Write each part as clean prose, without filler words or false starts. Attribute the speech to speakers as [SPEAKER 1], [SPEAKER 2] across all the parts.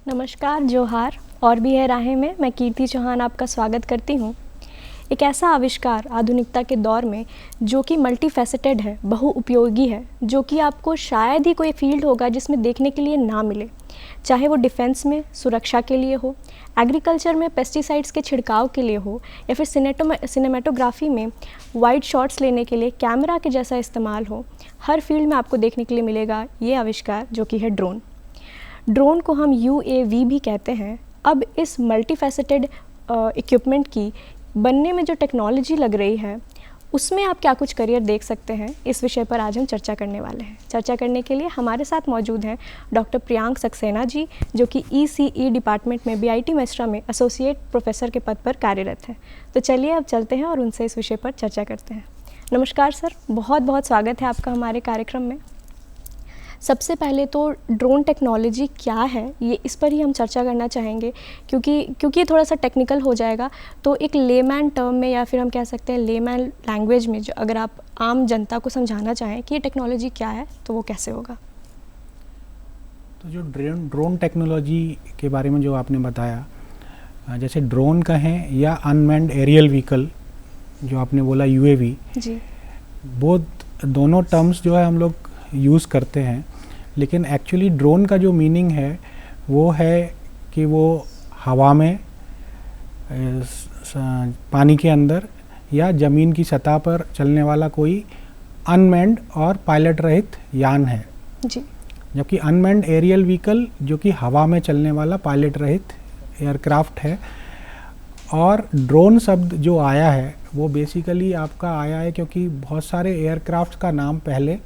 [SPEAKER 1] नमस्कार, जोहार। और भी है राहें में मैं कीर्ति चौहान आपका स्वागत करती हूँ। एक ऐसा आविष्कार आधुनिकता के दौर में जो कि मल्टी फैसेटेड है, बहुउपयोगी है, जो कि आपको शायद ही कोई फील्ड होगा जिसमें देखने के लिए ना मिले। चाहे वो डिफेंस में सुरक्षा के लिए हो, एग्रीकल्चर में पेस्टिसाइड्स के छिड़काव के लिए हो, या फिर सिनेमेटोग्राफी में वाइड शॉट्स लेने के लिए कैमरा के जैसा इस्तेमाल हो, हर फील्ड में आपको देखने के लिए मिलेगा ये आविष्कार जो कि है ड्रोन। ड्रोन को हम UAV भी कहते हैं। अब इस मल्टीफैसेटेड इक्विपमेंट की बनने में जो टेक्नोलॉजी लग रही है, उसमें आप क्या कुछ करियर देख सकते हैं, इस विषय पर आज हम चर्चा करने वाले हैं। चर्चा करने के लिए हमारे साथ मौजूद हैं डॉक्टर प्रियांक सक्सेना जी, जो कि ECE डिपार्टमेंट में BIT मेस्ट्रा में एसोसिएट प्रोफेसर के पद पर कार्यरत हैं। तो चलिए अब चलते हैं और उनसे इस विषय पर चर्चा करते हैं। नमस्कार सर, बहुत बहुत स्वागत है आपका हमारे कार्यक्रम में। सबसे पहले तो ड्रोन टेक्नोलॉजी क्या है, ये इस पर ही हम चर्चा करना चाहेंगे, क्योंकि ये थोड़ा सा टेक्निकल हो जाएगा। तो एक लेमैन टर्म में, या फिर हम कह सकते हैं लेमैन लैंग्वेज में, जो अगर आप आम जनता को समझाना चाहें कि ये टेक्नोलॉजी क्या है, तो वो कैसे होगा?
[SPEAKER 2] तो जो ड्रोन टेक्नोलॉजी के बारे में जो आपने बताया, जैसे ड्रोन कहें या अनमैन्ड एरियल व्हीकल जो आपने बोला UAV
[SPEAKER 1] जी,
[SPEAKER 2] वो दोनों टर्म्स जो है हम लोग यूज़ करते हैं, लेकिन एक्चुअली ड्रोन का जो मीनिंग है वो है कि वो हवा में, पानी के अंदर या ज़मीन की सतह पर चलने वाला कोई अनमैन्ड और पायलट रहित यान है।
[SPEAKER 1] जी,
[SPEAKER 2] जबकि अनमैन्ड एरियल व्हीकल जो कि हवा में चलने वाला पायलट रहित एयरक्राफ्ट है। और ड्रोन शब्द जो आया है वो बेसिकली आपका आया है क्योंकि बहुत सारे एयरक्राफ्ट का नाम पहले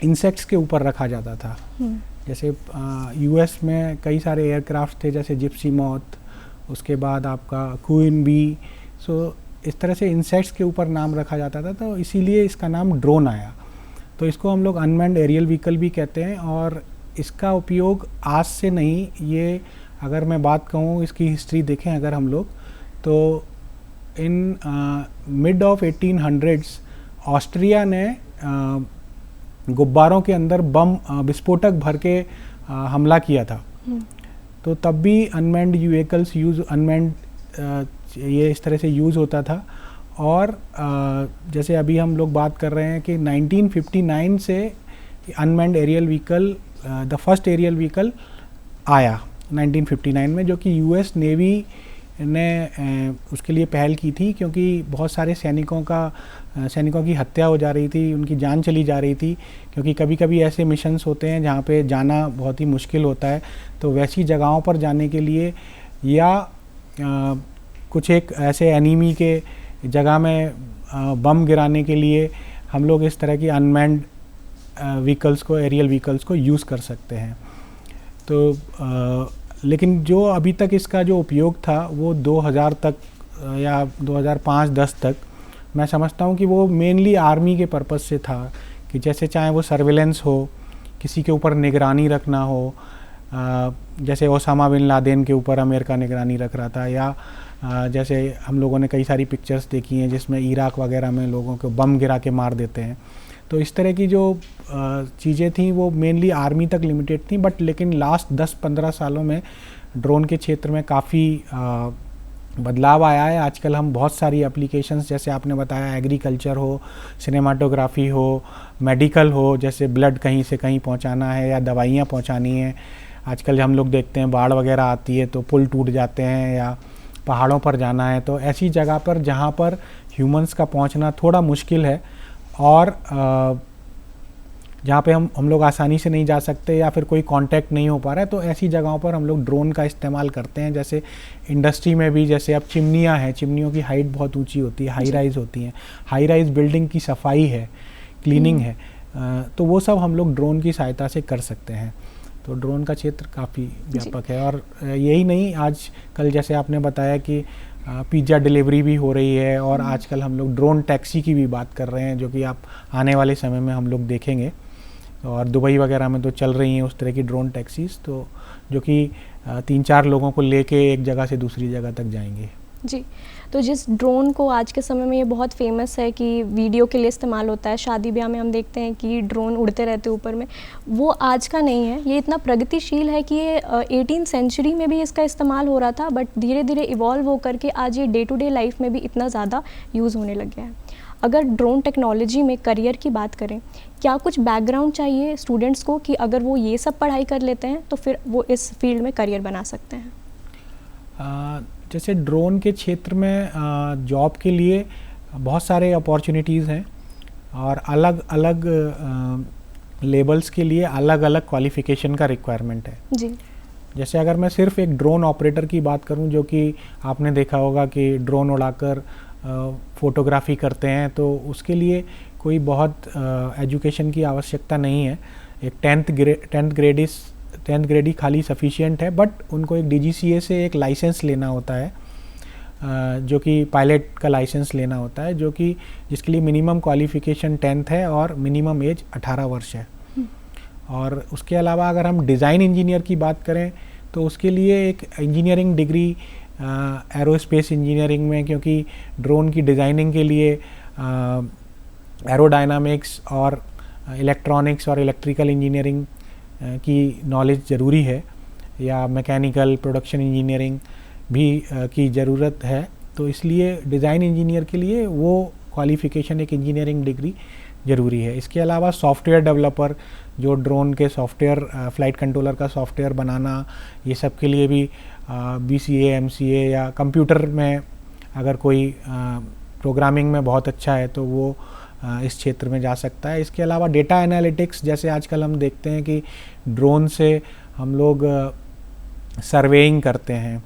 [SPEAKER 2] इंसेक्ट्स के ऊपर रखा जाता था। जैसे US में कई सारे एयरक्राफ्ट थे, जैसे जिप्सी मॉथ, उसके बाद आपका क्वीन बी। सो इस तरह से इंसेक्ट्स के ऊपर नाम रखा जाता था, तो इसीलिए इसका नाम ड्रोन आया। तो इसको हम लोग अनमैन्ड एरियल व्हीकल भी कहते हैं। और इसका उपयोग आज से नहीं, ये अगर मैं बात कहूँ इसकी हिस्ट्री देखें अगर हम लोग, तो in mid of 1800s Austria ने गुब्बारों के अंदर बम विस्फोटक भर के हमला किया था। तो तब भी अनमैन्ड व्हीकल्स ये इस तरह से यूज़ होता था। और जैसे अभी हम लोग बात कर रहे हैं कि 1959 से unmanned aerial vehicle, the first aerial vehicle आया 1959 में, जो कि US नेवी ने उसके लिए पहल की थी, क्योंकि बहुत सारे सैनिकों की हत्या हो जा रही थी, उनकी जान चली जा रही थी। क्योंकि कभी कभी ऐसे मिशंस होते हैं जहाँ पे जाना बहुत ही मुश्किल होता है, तो वैसी जगहों पर जाने के लिए या कुछ एक ऐसे एनिमी के जगह में बम गिराने के लिए हम लोग इस तरह की अनमैन्ड व्हीकल्स को, एरियल व्हीकल्स को यूज़ कर सकते हैं। तो लेकिन जो अभी तक इसका जो उपयोग था वो 2000 तक या 2005-10 तक मैं समझता हूँ कि वो मेनली आर्मी के पर्पस से था, कि जैसे चाहे वो सर्विलेंस हो, किसी के ऊपर निगरानी रखना हो, जैसे ओसामा बिन लादेन के ऊपर अमेरिका निगरानी रख रहा था, या जैसे हम लोगों ने कई सारी पिक्चर्स देखी हैं जिसमें इराक वगैरह में लोगों को बम गिरा के मार देते हैं। तो इस तरह की जो चीज़ें थी वो मेनली आर्मी तक लिमिटेड थी। बट लेकिन लास्ट 10-15 सालों में ड्रोन के क्षेत्र में काफ़ी बदलाव आया है। आजकल हम बहुत सारी एप्लीकेशंस, जैसे आपने बताया एग्रीकल्चर हो, सिनेमाटोग्राफी हो, मेडिकल हो, जैसे ब्लड कहीं से कहीं पहुंचाना है या दवाइयां पहुंचानी है। आजकल हम लोग देखते हैं बाढ़ वगैरह आती है तो पुल टूट जाते हैं, या पहाड़ों पर जाना है, तो ऐसी जगह पर जहां पर ह्यूमंस का पहुंचना थोड़ा मुश्किल है और जहाँ पे हम लोग आसानी से नहीं जा सकते या फिर कोई कांटेक्ट नहीं हो पा रहा है, तो ऐसी जगहों पर हम लोग ड्रोन का इस्तेमाल करते हैं। जैसे इंडस्ट्री में भी, जैसे अब चिमनियाँ हैं, चिमनियों की हाइट बहुत ऊंची होती है, हाई राइज होती हैं, हाई राइज बिल्डिंग की सफाई है, क्लीनिंग है, तो वो सब हम लोग ड्रोन की सहायता से कर सकते हैं। तो ड्रोन का क्षेत्र काफ़ी व्यापक है। और यही नहीं, आज कल जैसे आपने बताया कि पिज़्ज़ा डिलीवरी भी हो रही है, और आजकल हम लोग ड्रोन टैक्सी की भी बात कर रहे हैं, जो कि आप आने वाले समय में हम लोग देखेंगे। और दुबई वगैरह में तो चल रही हैं उस तरह की ड्रोन टैक्सीज, तो जो कि 3-4 लोगों को लेके एक जगह से दूसरी जगह तक जाएंगे।
[SPEAKER 1] जी, तो जिस ड्रोन को आज के समय में ये बहुत फेमस है कि वीडियो के लिए इस्तेमाल होता है, शादी ब्याह में हम देखते हैं कि ड्रोन उड़ते रहते हैं ऊपर में, वो आज का नहीं है। ये इतना प्रगतिशील है कि ये 18th सेंचुरी में भी इसका इस्तेमाल हो रहा था, बट धीरे धीरे इवॉल्व होकर के आज ये डे टू डे लाइफ में भी इतना ज़्यादा यूज़ होने लग गया है। अगर ड्रोन टेक्नोलॉजी में करियर की बात करें, क्या कुछ बैकग्राउंड चाहिए स्टूडेंट्स को कि अगर वो ये सब पढ़ाई कर लेते हैं तो फिर वो इस फील्ड में करियर बना सकते हैं?
[SPEAKER 2] जैसे ड्रोन के क्षेत्र में जॉब के लिए बहुत सारे अपॉर्चुनिटीज़ हैं और अलग अलग लेवल्स के लिए अलग अलग क्वालिफ़िकेशन का रिक्वायरमेंट है।
[SPEAKER 1] जी।
[SPEAKER 2] जैसे अगर मैं सिर्फ एक ड्रोन ऑपरेटर की बात करूं, जो कि आपने देखा होगा कि ड्रोन उड़ाकर फ़ोटोग्राफी करते हैं, तो उसके लिए कोई बहुत एजुकेशन की आवश्यकता नहीं है। एक टेंथ ग्रेड ही खाली सफिशिएंट है, बट उनको एक DGCA से एक लाइसेंस लेना होता है, जो कि पायलट का लाइसेंस लेना होता है, जो कि जिसके लिए मिनिमम क्वालिफ़िकेशन 10th है और मिनिमम एज 18 वर्ष है। और उसके अलावा अगर हम डिज़ाइन इंजीनियर की बात करें तो उसके लिए एक इंजीनियरिंग डिग्री एरोस्पेस इंजीनियरिंग में, क्योंकि ड्रोन की डिज़ाइनिंग के लिए एरोडायनामिक्स और इलेक्ट्रॉनिक्स और इलेक्ट्रिकल इंजीनियरिंग की नॉलेज ज़रूरी है, या मैकेनिकल प्रोडक्शन इंजीनियरिंग भी की ज़रूरत है। तो इसलिए डिज़ाइन इंजीनियर के लिए वो क्वालिफ़िकेशन एक इंजीनियरिंग डिग्री ज़रूरी है। इसके अलावा सॉफ्टवेयर डेवलपर, जो ड्रोन के सॉफ्टवेयर फ़्लाइट कंट्रोलर का सॉफ्टवेयर बनाना, ये सब के लिए भी BCA MCA या कंप्यूटर में अगर कोई प्रोग्रामिंग में बहुत अच्छा है तो वो इस क्षेत्र में जा सकता है। इसके अलावा डेटा एनालिटिक्स, जैसे आजकल हम देखते हैं कि ड्रोन से हम लोग सर्वेइंग करते हैं।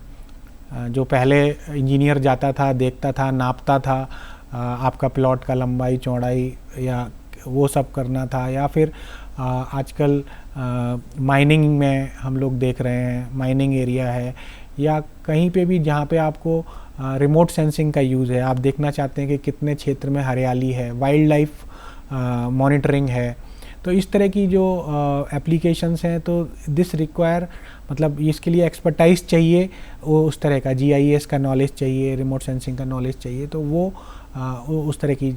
[SPEAKER 2] जो पहले इंजीनियर जाता था, देखता था, नापता था आपका प्लॉट का लंबाई चौड़ाई या वो सब करना था, या फिर आजकल माइनिंग में हम लोग देख रहे हैं, माइनिंग एरिया है या कहीं पे भी जहाँ पे आपको रिमोट सेंसिंग का यूज़ है, आप देखना चाहते हैं कि कितने क्षेत्र में हरियाली है, वाइल्ड लाइफ मॉनिटरिंग है, तो इस तरह की जो एप्लीकेशंस हैं, तो दिस रिक्वायर, मतलब इसके लिए एक्सपर्टाइज चाहिए, वो उस तरह का GIS का नॉलेज चाहिए, रिमोट सेंसिंग का नॉलेज चाहिए, तो वो उस तरह की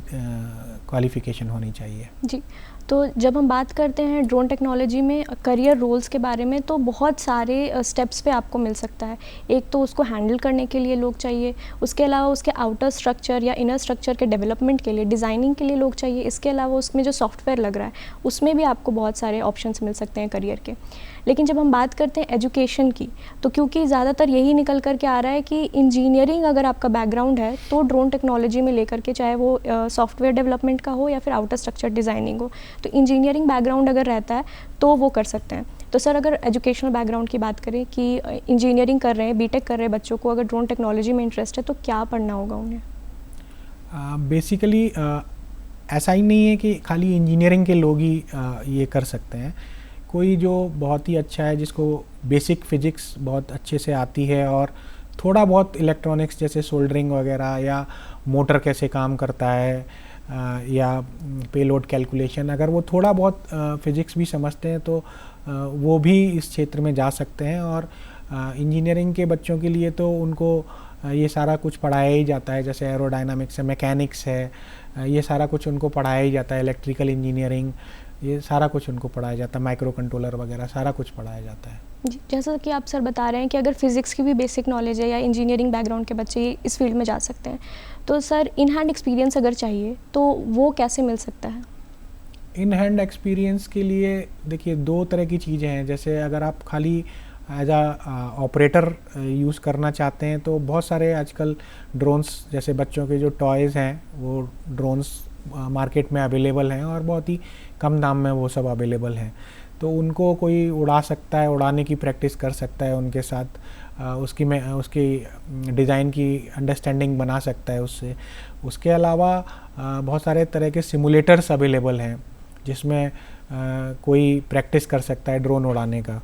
[SPEAKER 2] क्वालिफ़िकेशन होनी चाहिए।
[SPEAKER 1] जी, तो जब हम बात करते हैं ड्रोन टेक्नोलॉजी में करियर रोल्स के बारे में, तो बहुत सारे स्टेप्स पे आपको मिल सकता है। एक तो उसको हैंडल करने के लिए लोग चाहिए, उसके अलावा उसके आउटर स्ट्रक्चर या इनर स्ट्रक्चर के डेवलपमेंट के लिए, डिज़ाइनिंग के लिए लोग चाहिए। इसके अलावा उसमें जो सॉफ्टवेयर लग रहा है, उसमें भी आपको बहुत सारे ऑप्शंस मिल सकते हैं करियर के। लेकिन जब हम बात करते हैं एजुकेशन की, तो क्योंकि ज़्यादातर यही निकल कर के आ रहा है कि इंजीनियरिंग अगर आपका बैकग्राउंड है तो ड्रोन टेक्नोलॉजी में लेकर के, चाहे वो सॉफ्टवेयर डेवलपमेंट का हो या फिर आउटर स्ट्रक्चर डिज़ाइनिंग हो, तो इंजीनियरिंग बैकग्राउंड अगर रहता है तो वो कर सकते हैं। तो सर, अगर एजुकेशनल बैकग्राउंड की बात करें कि इंजीनियरिंग कर रहे हैं, BTech कर रहे हैं बच्चों को, अगर ड्रोन टेक्नोलॉजी में इंटरेस्ट है तो क्या पढ़ना होगा उन्हें?
[SPEAKER 2] बेसिकली ऐसा ही नहीं है कि खाली इंजीनियरिंग के लोग ही ये कर सकते हैं। कोई जो बहुत ही अच्छा है, जिसको बेसिक फिजिक्स बहुत अच्छे से आती है और थोड़ा बहुत इलेक्ट्रॉनिक्स जैसे सोल्डरिंग वगैरह या मोटर कैसे काम करता है या पेलोड कैलकुलेशन, अगर वो थोड़ा बहुत फिजिक्स भी समझते हैं तो वो भी इस क्षेत्र में जा सकते हैं। और इंजीनियरिंग के बच्चों के लिए तो उनको ये सारा कुछ पढ़ाया ही जाता है, जैसे एरोडायनामिक्स है, मैकेनिक्स है, ये सारा कुछ उनको पढ़ाया ही जाता है, इलेक्ट्रिकल इंजीनियरिंग, ये सारा कुछ उनको पढ़ाया जाता है, माइक्रो कंट्रोलर वगैरह सारा कुछ पढ़ाया जाता है।
[SPEAKER 1] जी, जैसा कि आप सर बता रहे हैं कि अगर फिज़िक्स की भी बेसिक नॉलेज है या इंजीनियरिंग बैकग्राउंड के बच्चे इस फील्ड में जा सकते हैं, तो सर इन हैंड एक्सपीरियंस अगर चाहिए तो वो कैसे मिल सकता है?
[SPEAKER 2] इन हैंड एक्सपीरियंस के लिए देखिए 2 तरह की चीज़ें हैं। जैसे अगर आप खाली एज ऑपरेटर यूज़ करना चाहते हैं तो बहुत सारे आजकल ड्रोन्स, जैसे बच्चों के जो टॉयज़ हैं, वो ड्रोन्स मार्केट में अवेलेबल हैं और बहुत ही कम दाम में वो सब अवेलेबल हैं, तो उनको कोई उड़ा सकता है, उड़ाने की प्रैक्टिस कर सकता है उनके साथ, उसकी डिज़ाइन की अंडरस्टैंडिंग बना सकता है उससे। उसके अलावा बहुत सारे तरह के सिमुलेटर्स अवेलेबल हैं जिसमें कोई प्रैक्टिस कर सकता है ड्रोन उड़ाने का,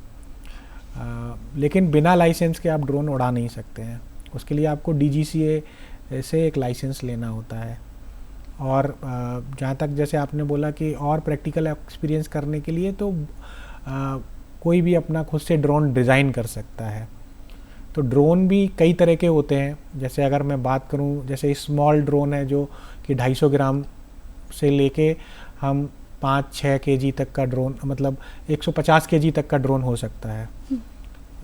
[SPEAKER 2] लेकिन बिना लाइसेंस के आप ड्रोन उड़ा नहीं सकते हैं। उसके लिए आपको DGCA से एक लाइसेंस लेना होता है। और जहाँ तक जैसे आपने बोला कि और प्रैक्टिकल एक्सपीरियंस करने के लिए तो कोई भी अपना खुद से ड्रोन डिज़ाइन कर सकता है। तो ड्रोन भी कई तरह के होते हैं। जैसे अगर मैं बात करूं, जैसे स्मॉल ड्रोन है जो कि 250 ग्राम से लेके हम 5-6 केजी तक का ड्रोन, मतलब 150 केजी तक का ड्रोन हो सकता है।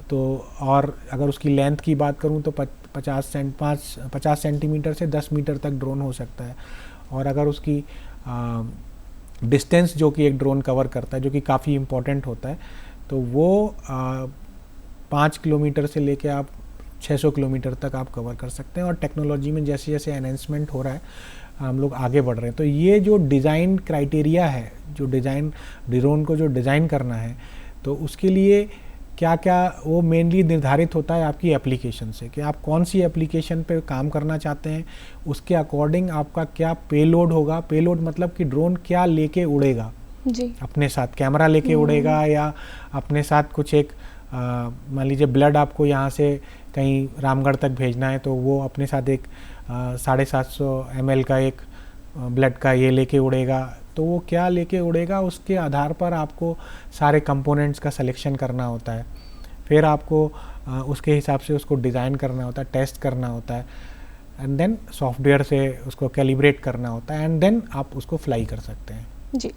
[SPEAKER 2] तो और अगर उसकी लेंथ की बात करूं तो 50 सेंटीमीटर से 10 मीटर तक ड्रोन हो सकता है। और अगर उसकी डिस्टेंस जो कि एक ड्रोन कवर करता है, जो कि काफ़ी इम्पोर्टेंट होता है, तो वो 5 किलोमीटर से लेके आप 600 किलोमीटर तक आप कवर कर सकते हैं। और टेक्नोलॉजी में जैसे जैसे एनहेंसमेंट हो रहा है, हम लोग आगे बढ़ रहे हैं। तो ये जो डिज़ाइन क्राइटेरिया है, जो डिज़ाइन ड्रोन को जो डिज़ाइन करना है, तो उसके लिए क्या क्या वो मेनली निर्धारित होता है आपकी एप्लीकेशन से, कि आप कौन सी एप्लीकेशन पे काम करना चाहते हैं, उसके अकॉर्डिंग आपका क्या पेलोड होगा। पेलोड मतलब कि ड्रोन क्या लेके उड़ेगा
[SPEAKER 1] जी।
[SPEAKER 2] अपने साथ, कैमरा लेके उड़ेगा या अपने साथ कुछ एक मान लीजिए ब्लड आपको यहाँ से कहीं रामगढ़ तक भेजना है, तो वो अपने साथ एक 750 ml का एक ब्लड का ये लेके उड़ेगा। तो वो क्या लेके उड़ेगा, उसके आधार पर आपको सारे कंपोनेंट्स का सिलेक्शन करना होता है। फिर आपको उसके हिसाब से उसको डिज़ाइन करना होता है, टेस्ट करना होता है, एंड देन सॉफ्टवेयर से उसको कैलिब्रेट करना होता है, एंड देन आप उसको फ्लाई कर सकते हैं।
[SPEAKER 1] जी।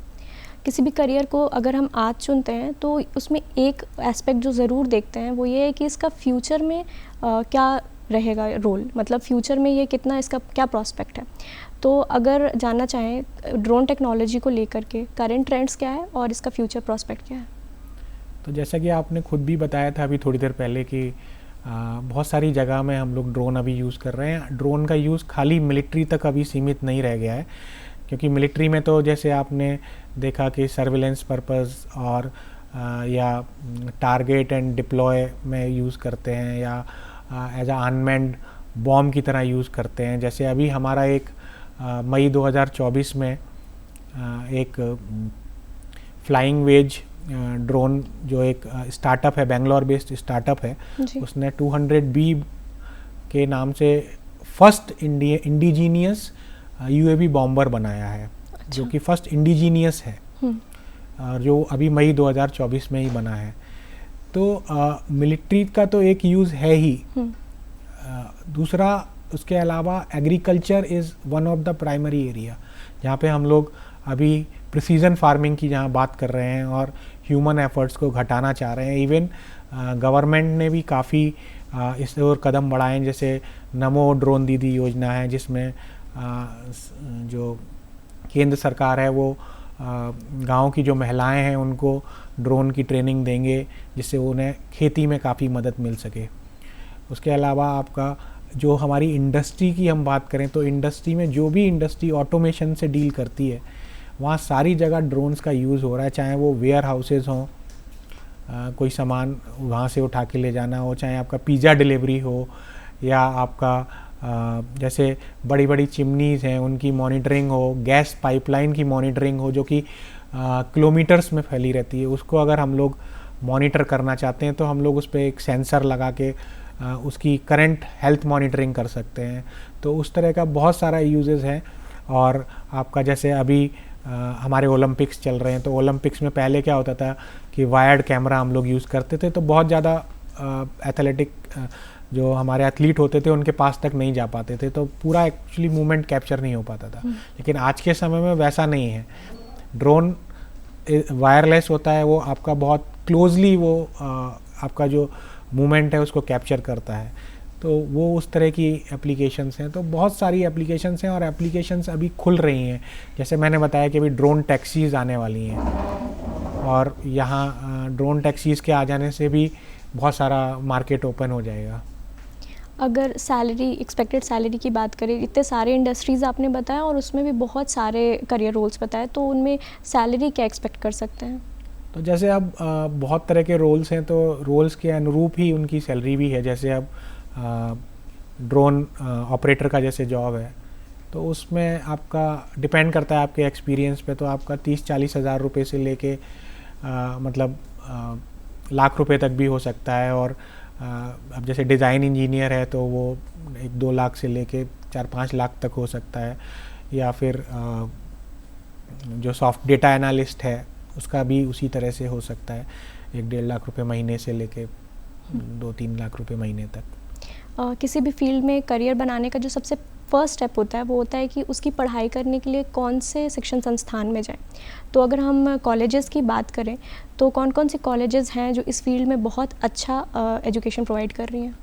[SPEAKER 1] किसी भी करियर को अगर हम आज चुनते हैं तो उसमें एक एस्पेक्ट जो ज़रूर देखते हैं वो ये है कि इसका फ्यूचर में क्या रहेगा रोल, मतलब फ्यूचर में ये कितना, इसका क्या प्रॉस्पेक्ट है। तो अगर जानना चाहें ड्रोन टेक्नोलॉजी को लेकर के करंट ट्रेंड्स क्या है और इसका फ्यूचर प्रॉस्पेक्ट क्या है।
[SPEAKER 2] तो जैसा कि आपने खुद भी बताया था अभी थोड़ी देर पहले कि बहुत सारी जगह में हम लोग ड्रोन अभी यूज़ कर रहे हैं। ड्रोन का यूज़ खाली मिलिट्री तक अभी सीमित नहीं रह गया है, क्योंकि मिलिट्री में तो जैसे आपने देखा कि सर्विलेंस पर्पस और या टारगेट एंड डिप्लॉय में यूज़ करते हैं, या एज अ अनमैन्ड बॉम्ब की तरह यूज़ करते हैं। जैसे अभी हमारा एक मई 2024 में एक फ्लाइंग वेज ड्रोन जो एक स्टार्टअप है, बेंगलोर बेस्ड स्टार्टअप है, उसने 200B के नाम से फर्स्ट इंडिजीनियस यूएवी बॉम्बर बनाया है। अच्छा। जो कि फर्स्ट इंडिजीनियस है, जो अभी मई 2024 में ही बना है। तो मिलिट्री का तो एक यूज़ है ही। दूसरा, उसके अलावा agriculture is one of the primary area जहाँ पे हम लोग अभी प्रिसीजन फार्मिंग की जहाँ बात कर रहे हैं और ह्यूमन एफर्ट्स को घटाना चाह रहे हैं। इवन गवर्नमेंट ने भी काफ़ी इस ओर कदम बढ़ाए हैं, जैसे नमो ड्रोन दीदी योजना है, जिसमें जो केंद्र सरकार है वो गांव की जो महिलाएं हैं उनको ड्रोन की ट्रेनिंग देंगे, जिससे उन्हें खेती में काफ़ी मदद मिल सके। उसके अलावा आपका जो हमारी इंडस्ट्री की हम बात करें, तो इंडस्ट्री में जो भी इंडस्ट्री ऑटोमेशन से डील करती है, वहाँ सारी जगह ड्रोन्स का यूज़ हो रहा है। चाहे वो वेयर हाउसेज़ हों, कोई सामान वहाँ से उठा के ले जाना हो, चाहे आपका पिज़्ज़ा डिलीवरी हो, या आपका जैसे बड़ी बड़ी चिमनीज़ हैं उनकी मॉनिटरिंग हो, गैस पाइपलाइन की मॉनिटरिंग हो जो कि किलोमीटर्स में फैली रहती है, उसको अगर हम लोग मॉनिटर करना चाहते हैं तो हम लोग उस पर एक सेंसर लगा के उसकी करंट हेल्थ मॉनिटरिंग कर सकते हैं। तो उस तरह का बहुत सारा यूजेस है। और आपका जैसे अभी हमारे ओलंपिक्स चल रहे हैं, तो ओलंपिक्स में पहले क्या होता था कि वायर्ड कैमरा हम लोग यूज़ करते थे, तो बहुत ज़्यादा एथलेटिक जो हमारे एथलीट होते थे उनके पास तक नहीं जा पाते थे, तो पूरा एक्चुअली मूवमेंट कैप्चर नहीं हो पाता था। लेकिन आज के समय में वैसा नहीं है। ड्रोन वायरलेस होता है, वो आपका बहुत क्लोजली वो आपका जो मूवमेंट है उसको कैप्चर करता है। तो वो उस तरह की एप्लीकेशंस हैं। तो बहुत सारी एप्लीकेशंस हैं और एप्लीकेशंस अभी खुल रही हैं। जैसे मैंने बताया कि अभी ड्रोन टैक्सीज़ आने वाली हैं, और यहाँ ड्रोन टैक्सीज़ के आ जाने से भी बहुत सारा मार्केट ओपन हो जाएगा।
[SPEAKER 1] अगर सैलरी, एक्सपेक्टेड सैलरी की बात करें, इतने सारे इंडस्ट्रीज़ आपने बताया और उसमें भी बहुत सारे करियर रोल्स बताए, तो उनमें सैलरी क्या एक्सपेक्ट कर सकते हैं?
[SPEAKER 2] तो जैसे अब बहुत तरह के रोल्स हैं, तो रोल्स के अनुरूप ही उनकी सैलरी भी है। जैसे अब ड्रोन ऑपरेटर का जैसे जॉब है, तो उसमें आपका डिपेंड करता है आपके एक्सपीरियंस पे, तो आपका 30-40 हज़ार रुपये से लेके मतलब लाख रुपए तक भी हो सकता है। और अब जैसे डिज़ाइन इंजीनियर है तो वो 1-2 लाख से लेके 4-5 लाख तक हो सकता है। या फिर जो सॉफ्ट डेटा एनालिस्ट है उसका भी उसी तरह से हो सकता है, 1-1.5 लाख रुपए महीने से लेके 2-3 लाख रुपए महीने तक।
[SPEAKER 1] किसी भी फील्ड में करियर बनाने का जो सबसे फर्स्ट स्टेप होता है वो होता है कि उसकी पढ़ाई करने के लिए कौन से शिक्षण संस्थान में जाएं। तो अगर हम कॉलेजेस की बात करें तो कौन कौन से कॉलेजेस हैं जो इस फील्ड में बहुत अच्छा एजुकेशन प्रोवाइड कर रही हैं?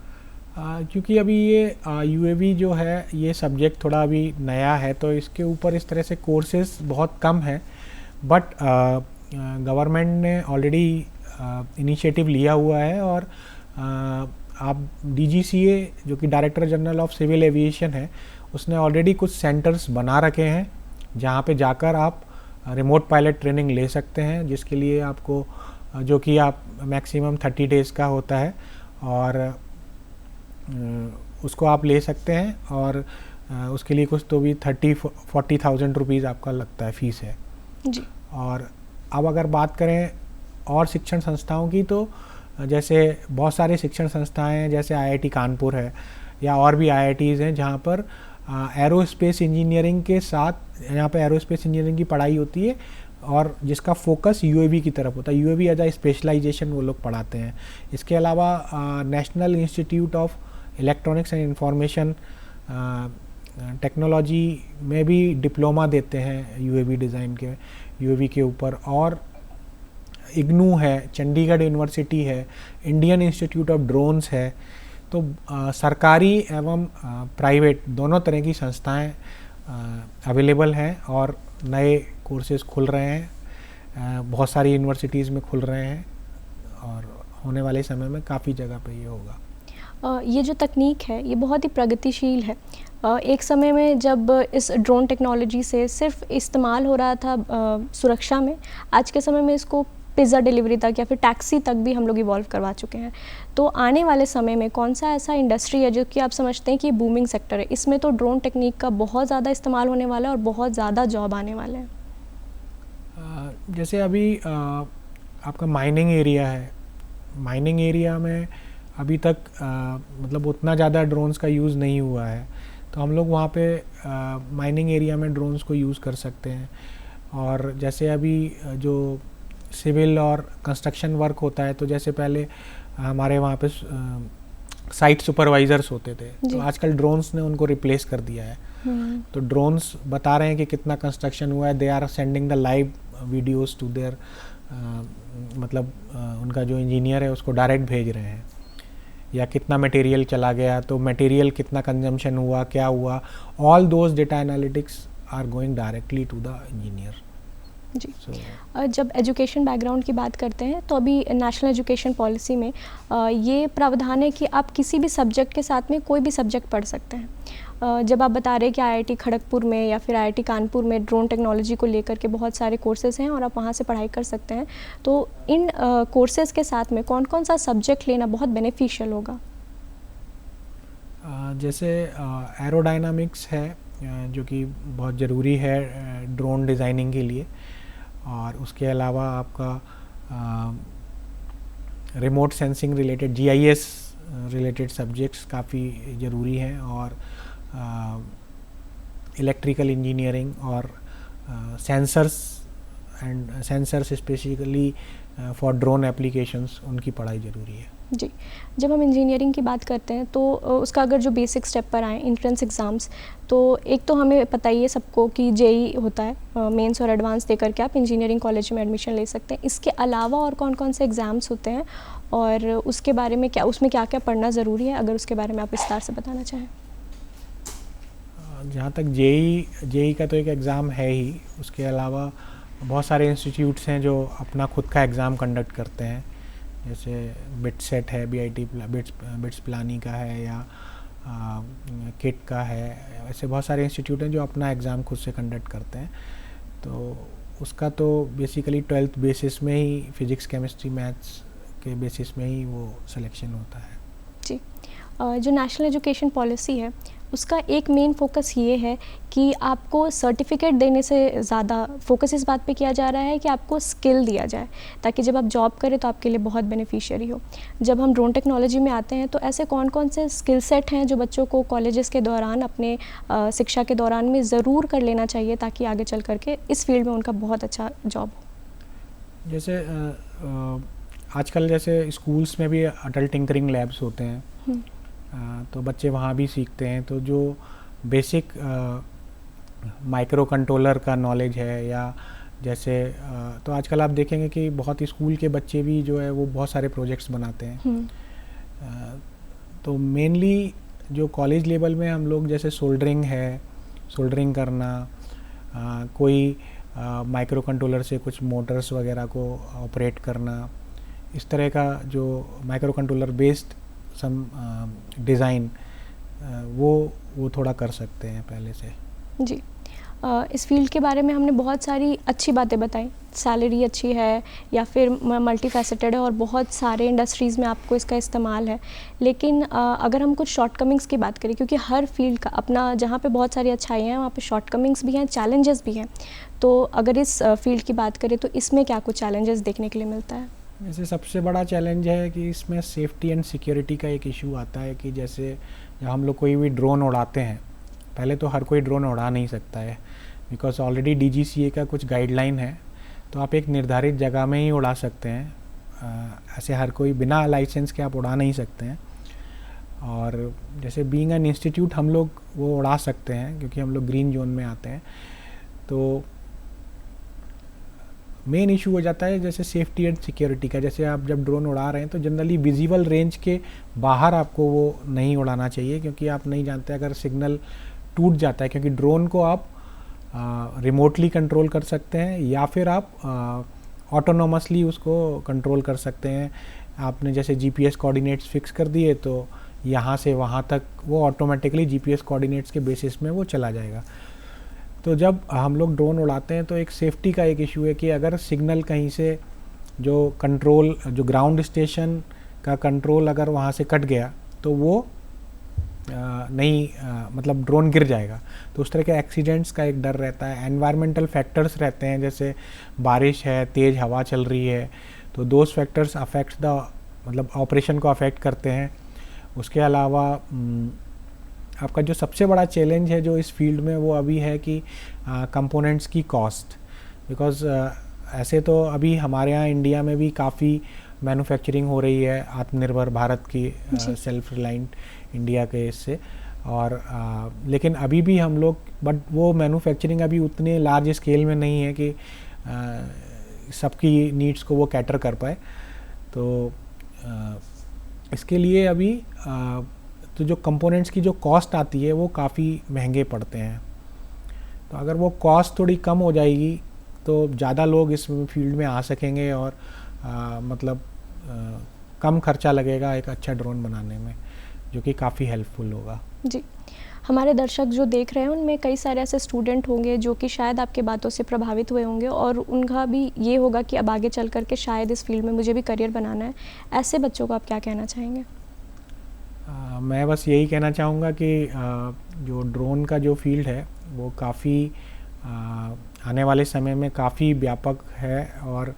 [SPEAKER 2] क्योंकि अभी ये यूएवी जो है ये सब्जेक्ट थोड़ा अभी नया है, तो इसके ऊपर इस तरह से कोर्सेज बहुत कम हैं, बट गवर्नमेंट ने ऑलरेडी इनिशिएटिव लिया हुआ है। और आप DGCA जो कि director general of civil aviation है, उसने ऑलरेडी कुछ सेंटर्स बना रखे हैं जहाँ पे जाकर आप रिमोट पायलट ट्रेनिंग ले सकते हैं, जिसके लिए आपको जो कि आप मैक्सिमम 30 डेज़ का होता है, और उसको आप ले सकते हैं। और उसके लिए कुछ तो भी 30-40,000 रुपीज़ आपका लगता है, फीस है
[SPEAKER 1] जी।
[SPEAKER 2] और अब अगर बात करें और शिक्षण संस्थाओं की, तो जैसे बहुत सारे शिक्षण संस्थाएं हैं, जैसे IIT कानपुर है या और भी IITs हैं जहाँ पर एरोस्पेस इंजीनियरिंग के साथ यहाँ पे एरोस्पेस इंजीनियरिंग की पढ़ाई होती है, और जिसका फोकस UAV की तरफ होता है। UAV एज अ स्पेशलाइजेशन वो लोग पढ़ाते हैं। इसके अलावा national institute of electronics and information technology में भी डिप्लोमा देते हैं UAV डिज़ाइन के, UAV के ऊपर। और IGNOU है, चंडीगढ़ यूनिवर्सिटी है, इंडियन इंस्टीट्यूट ऑफ ड्रोन्स है। तो सरकारी एवं प्राइवेट दोनों तरह की संस्थाएं अवेलेबल हैं, और नए कोर्सेज खुल रहे हैं, बहुत सारी यूनिवर्सिटीज़ में खुल रहे हैं, और होने वाले समय में काफ़ी जगह पे ये होगा।
[SPEAKER 1] ये जो तकनीक है ये बहुत ही प्रगतिशील है। एक समय में जब इस ड्रोन टेक्नोलॉजी से सिर्फ इस्तेमाल हो रहा था सुरक्षा में, आज के समय में इसको पिज़्ज़ा डिलीवरी तक या फिर टैक्सी तक भी हम लोग इवॉल्व करवा चुके हैं। तो आने वाले समय में कौन सा ऐसा इंडस्ट्री है जो कि आप समझते हैं कि बूमिंग सेक्टर है, इसमें तो ड्रोन टेक्निक का बहुत ज़्यादा इस्तेमाल होने वाला है और बहुत ज़्यादा जॉब आने वाले हैं?
[SPEAKER 2] जैसे अभी आपका माइनिंग एरिया है, माइनिंग एरिया में अभी तक मतलब उतना ज़्यादा ड्रोन्स का यूज़ नहीं हुआ है, तो हम लोग वहाँ पे माइनिंग एरिया में ड्रोन्स को यूज़ कर सकते हैं। और जैसे अभी जो सिविल और कंस्ट्रक्शन वर्क होता है, तो जैसे पहले हमारे वहाँ पे साइट सुपरवाइज़र्स होते थे, तो आजकल ड्रोन्स ने उनको रिप्लेस कर दिया है। तो ड्रोन्स बता रहे हैं कि कितना कंस्ट्रक्शन हुआ है, they are sending the live videos to there, मतलब उनका जो इंजीनियर है उसको डायरेक्ट भेज रहे हैं, या कितना मटेरियल चला गया, तो मटेरियल कितना कंजम्पशन हुआ, क्या हुआ, all those data analytics are going directly to the engineer.
[SPEAKER 1] जी। जब एजुकेशन बैकग्राउंड की बात करते हैं तो अभी नेशनल एजुकेशन पॉलिसी में ये प्रावधान है कि आप किसी भी सब्जेक्ट के साथ में कोई भी सब्जेक्ट पढ़ सकते हैं। जब आप बता रहे हैं कि IIT खड़गपुर में या फिर IIT कानपुर में ड्रोन टेक्नोलॉजी को लेकर के बहुत सारे कोर्सेज़ हैं और आप वहाँ से पढ़ाई कर सकते हैं, तो इन कोर्सेज़ के साथ में कौन कौन सा सब्जेक्ट लेना बहुत बेनिफिशियल होगा?
[SPEAKER 2] जैसे एरोडायनामिक्स है जो कि बहुत ज़रूरी है ड्रोन डिज़ाइनिंग के लिए, और उसके अलावा आपका remote sensing related GIS related subjects काफ़ी ज़रूरी हैं, और इलेक्ट्रिकल इंजीनियरिंग और sensors specifically for drone applications, उनकी पढ़ाई ज़रूरी है।
[SPEAKER 1] जी। जब हम इंजीनियरिंग की बात करते हैं तो उसका अगर जो बेसिक स्टेप पर आए एंट्रेंस एग्ज़ाम्स, तो एक तो हमें पता ही है सबको कि JEE होता है, मेंस और एडवांस देकर के आप इंजीनियरिंग कॉलेज में एडमिशन ले सकते हैं। इसके अलावा और कौन कौन से एग्ज़ाम्स होते हैं और उसके बारे में उसमें क्या क्या पढ़ना ज़रूरी है, अगर उसके बारे में आप विस्तार से बताना चाहें?
[SPEAKER 2] जहाँ तक JEE का तो एक एग्ज़ाम है ही, उसके अलावा बहुत सारे इंस्टीट्यूट्स हैं जो अपना खुद का एग्ज़ाम कंडक्ट करते हैं, जैसे बिटसेट है, बिट्स प्लानी का है, या किट का है। ऐसे बहुत सारे इंस्टीट्यूट हैं जो अपना एग्ज़ाम खुद से कंडक्ट करते हैं। तो उसका तो बेसिकली 12th बेसिस में ही, फिज़िक्स केमिस्ट्री मैथ्स के बेसिस में ही वो सिलेक्शन होता है।
[SPEAKER 1] जी। जो नेशनल एजुकेशन पॉलिसी है उसका एक मेन फोकस ये है कि आपको सर्टिफिकेट देने से ज़्यादा फोकस इस बात पे किया जा रहा है कि आपको स्किल दिया जाए, ताकि जब आप जॉब करें तो आपके लिए बहुत बेनिफिशियरी हो। जब हम ड्रोन टेक्नोलॉजी में आते हैं तो ऐसे कौन कौन से स्किल सेट हैं जो बच्चों को कॉलेजेस के दौरान, अपने शिक्षा के दौरान में ज़रूर कर लेना चाहिए, ताकि आगे चल करके इस फील्ड में उनका बहुत अच्छा जॉब हो?
[SPEAKER 2] जैसे आजकल जैसे स्कूल्स में भी अडल्ट टिंकरिंग लैब्स होते हैं, तो बच्चे वहाँ भी सीखते हैं। तो जो बेसिक माइक्रो कंट्रोलर का नॉलेज है, या जैसे तो आजकल आप देखेंगे कि बहुत स्कूल के बच्चे भी जो है वो बहुत सारे प्रोजेक्ट्स बनाते हैं। तो मेनली जो कॉलेज लेवल में हम लोग जैसे सोल्डरिंग करना, कोई माइक्रो कंट्रोलर से कुछ मोटर्स वगैरह को ऑपरेट करना, इस तरह का जो माइक्रो कंट्रोलर बेस्ड सम डिज़ाइन वो थोड़ा कर सकते हैं पहले से।
[SPEAKER 1] जी, इस फील्ड के बारे में हमने बहुत सारी अच्छी बातें बताई, सैलरी अच्छी है या फिर मल्टी फैसेटेड है और बहुत सारे इंडस्ट्रीज़ में आपको इसका इस्तेमाल है। लेकिन अगर हम कुछ शॉर्टकमिंग्स की बात करें, क्योंकि हर फील्ड का अपना, जहाँ पे बहुत सारी अच्छाइयाँ हैं वहाँ पे शॉर्टकमिंग्स भी हैं, चैलेंजेस भी हैं। तो अगर इस फील्ड की बात करें तो इसमें क्या कुछ चैलेंजेस देखने के लिए मिलता है?
[SPEAKER 2] वैसे सबसे बड़ा चैलेंज है कि इसमें सेफ्टी एंड सिक्योरिटी का एक इशू आता है कि जैसे जब हम लोग कोई भी ड्रोन उड़ाते हैं, पहले तो हर कोई ड्रोन उड़ा नहीं सकता है, बिकॉज ऑलरेडी DGCA का कुछ गाइडलाइन है। तो आप एक निर्धारित जगह में ही उड़ा सकते हैं, ऐसे हर कोई बिना लाइसेंस के आप उड़ा नहीं सकते हैं। और जैसे बीइंग एन इंस्टीट्यूट हम लोग वो उड़ा सकते हैं क्योंकि हम लोग ग्रीन जोन में आते हैं। तो मेन इशू हो जाता है जैसे सेफ्टी एंड सिक्योरिटी का। जैसे आप जब ड्रोन उड़ा रहे हैं तो जनरली विजिबल रेंज के बाहर आपको वो नहीं उड़ाना चाहिए, क्योंकि आप नहीं जानते अगर सिग्नल टूट जाता है, क्योंकि ड्रोन को आप रिमोटली कंट्रोल कर सकते हैं या फिर आप ऑटोनोमसली उसको कंट्रोल कर सकते हैं। आपने जैसे GPS कोऑर्डिनेट्स फिक्स कर दिए तो यहाँ से वहाँ तक वो ऑटोमेटिकली GPS कोऑर्डिनेट्स के बेसिस में वो चला जाएगा। तो जब हम लोग ड्रोन उड़ाते हैं तो एक सेफ्टी का एक इशू है कि अगर सिग्नल कहीं से जो कंट्रोल, जो ग्राउंड स्टेशन का कंट्रोल अगर वहाँ से कट गया तो वो मतलब ड्रोन गिर जाएगा। तो उस तरह के एक्सीडेंट्स का एक डर रहता है। एनवायरमेंटल फैक्टर्स रहते हैं, जैसे बारिश है, तेज़ हवा चल रही है, तो दोज फैक्टर्स अफेक्ट्स द मतलब ऑपरेशन को अफेक्ट करते हैं। उसके अलावा आपका जो सबसे बड़ा चैलेंज है जो इस फील्ड में वो अभी है कि कंपोनेंट्स की कॉस्ट, बिकॉज ऐसे तो अभी हमारे यहाँ इंडिया में भी काफ़ी मैन्युफैक्चरिंग हो रही है आत्मनिर्भर भारत की, सेल्फ रिलायंट इंडिया के इससे, और लेकिन अभी भी हम लोग बट वो मैन्युफैक्चरिंग अभी उतने लार्ज स्केल में नहीं है कि सबकी नीड्स को वो कैटर कर पाए। तो इसके लिए अभी तो जो कंपोनेंट्स की जो कॉस्ट आती है वो काफ़ी महंगे पड़ते हैं। तो अगर वो कॉस्ट थोड़ी कम हो जाएगी तो ज़्यादा लोग इस फील्ड में आ सकेंगे और मतलब कम खर्चा लगेगा एक अच्छा ड्रोन बनाने में, जो कि काफ़ी हेल्पफुल होगा।
[SPEAKER 1] जी, हमारे दर्शक जो देख रहे हैं उनमें कई सारे ऐसे स्टूडेंट होंगे जो कि शायद आपके बातों से प्रभावित हुए होंगे और उनका भी ये होगा कि अब आगे चल करके शायद इस फील्ड में मुझे भी करियर बनाना है। ऐसे बच्चों को आप क्या कहना चाहेंगे?
[SPEAKER 2] मैं बस यही कहना चाहूँगा कि जो ड्रोन का जो फील्ड है वो काफ़ी आने वाले समय में काफ़ी व्यापक है, और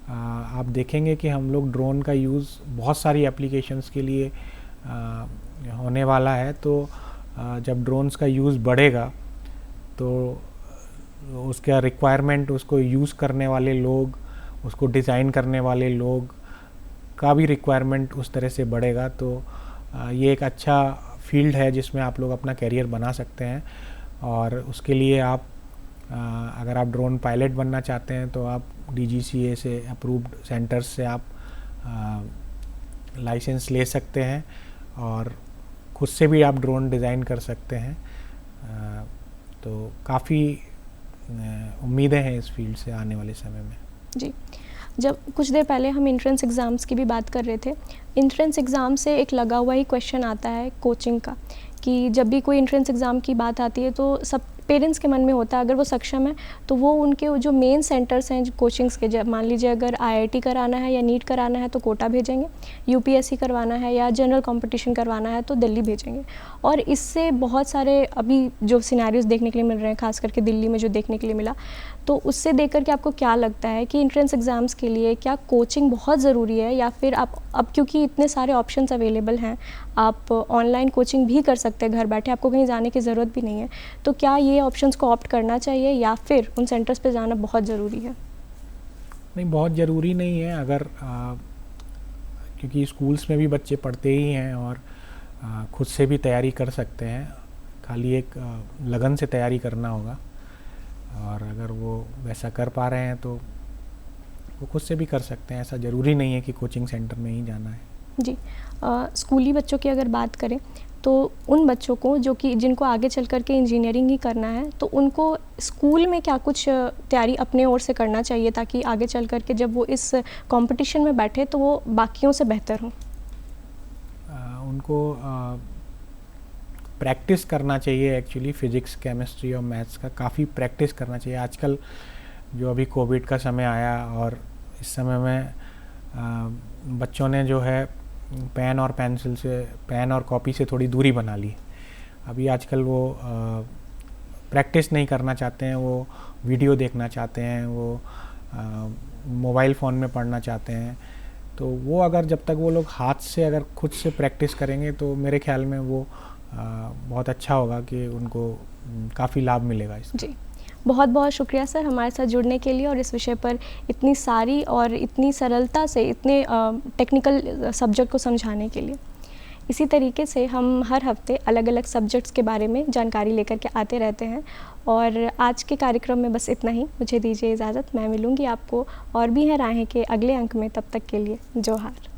[SPEAKER 2] आप देखेंगे कि हम लोग ड्रोन का यूज़ बहुत सारी एप्लीकेशंस के लिए होने वाला है। तो जब ड्रोन्स का यूज़ बढ़ेगा तो उसका रिक्वायरमेंट, उसको यूज़ करने वाले लोग, उसको डिज़ाइन करने वाले लोग का भी रिक्वायरमेंट उस तरह से बढ़ेगा। तो ये एक अच्छा फील्ड है जिसमें आप लोग अपना करियर बना सकते हैं। और उसके लिए आप अगर आप ड्रोन पायलट बनना चाहते हैं तो आप DGCA से अप्रूव्ड सेंटर्स से आप लाइसेंस ले सकते हैं और खुद से भी आप ड्रोन डिज़ाइन कर सकते हैं। तो काफ़ी उम्मीदें हैं इस फील्ड से आने वाले समय में।
[SPEAKER 1] जी, जब कुछ देर पहले हम एंट्रेंस एग्ज़ाम्स की भी बात कर रहे थे, एंट्रेंस एग्ज़ाम से एक लगा हुआ ही क्वेश्चन आता है कोचिंग का, कि जब भी कोई एंट्रेंस एग्ज़ाम की बात आती है तो सब पेरेंट्स के मन में होता है, अगर वो सक्षम है तो वो उनके जो मेन सेंटर्स हैं कोचिंग्स के, जब मान लीजिए अगर IIT कराना है या नीट कराना है तो कोटा भेजेंगे, UPSC करवाना है या जनरल कंपटीशन करवाना है तो दिल्ली भेजेंगे। और इससे बहुत सारे अभी जो सिनेरियोज़ देखने के लिए मिल रहे हैं, खास करके दिल्ली में जो देखने के लिए मिला, तो उससे देख कर के आपको क्या लगता है कि एंट्रेंस एग्ज़ाम्स के लिए क्या कोचिंग बहुत ज़रूरी है, या फिर आप अब क्योंकि इतने सारे ऑप्शंस अवेलेबल हैं, आप ऑनलाइन कोचिंग भी कर सकते हैं घर बैठे, आपको कहीं जाने की ज़रूरत भी नहीं है, तो क्या ये ऑप्शंस को ऑप्ट करना चाहिए या फिर उन सेंटर्स पे जाना बहुत ज़रूरी है?
[SPEAKER 2] नहीं, बहुत ज़रूरी नहीं है। अगर क्योंकि स्कूल्स में भी बच्चे पढ़ते ही हैं और खुद से भी तैयारी कर सकते हैं, खाली एक लगन से तैयारी करना होगा। और अगर वो वैसा कर पा रहे हैं तो वो खुद से भी कर सकते हैं, ऐसा ज़रूरी नहीं है कि कोचिंग सेंटर में ही जाना है।
[SPEAKER 1] जी, स्कूली बच्चों की अगर बात करें तो उन बच्चों को जो कि जिनको आगे चल कर के इंजीनियरिंग ही करना है, तो उनको स्कूल में क्या कुछ तैयारी अपने ओर से करना चाहिए ताकि आगे चल कर के जब वो इस कंपटीशन में बैठे तो वो बाकियों से बेहतर हों?
[SPEAKER 2] उनको प्रैक्टिस करना चाहिए, एक्चुअली फिज़िक्स, केमिस्ट्री और मैथ्स का काफ़ी प्रैक्टिस करना चाहिए। आजकल जो अभी कोविड का समय आया और इस समय में बच्चों ने जो है पेन और कॉपी से थोड़ी दूरी बना ली। अभी आजकल वो प्रैक्टिस नहीं करना चाहते हैं, वो वीडियो देखना चाहते हैं, वो मोबाइल फ़ोन में पढ़ना चाहते हैं। तो वो अगर जब तक वो लोग हाथ से अगर खुद से प्रैक्टिस करेंगे तो मेरे ख्याल में वो बहुत अच्छा होगा कि उनको काफ़ी लाभ मिलेगा इसका।
[SPEAKER 1] जी, बहुत बहुत शुक्रिया सर हमारे साथ जुड़ने के लिए और इस विषय पर इतनी सारी और इतनी सरलता से इतने टेक्निकल सब्जेक्ट को समझाने के लिए। इसी तरीके से हम हर हफ्ते अलग अलग सब्जेक्ट्स के बारे में जानकारी लेकर के आते रहते हैं और आज के कार्यक्रम में बस इतना ही। मुझे दीजिए इजाज़त, मैं मिलूँगी आपको और भी हैं राहें के अगले अंक में। तब तक के लिए जोहार।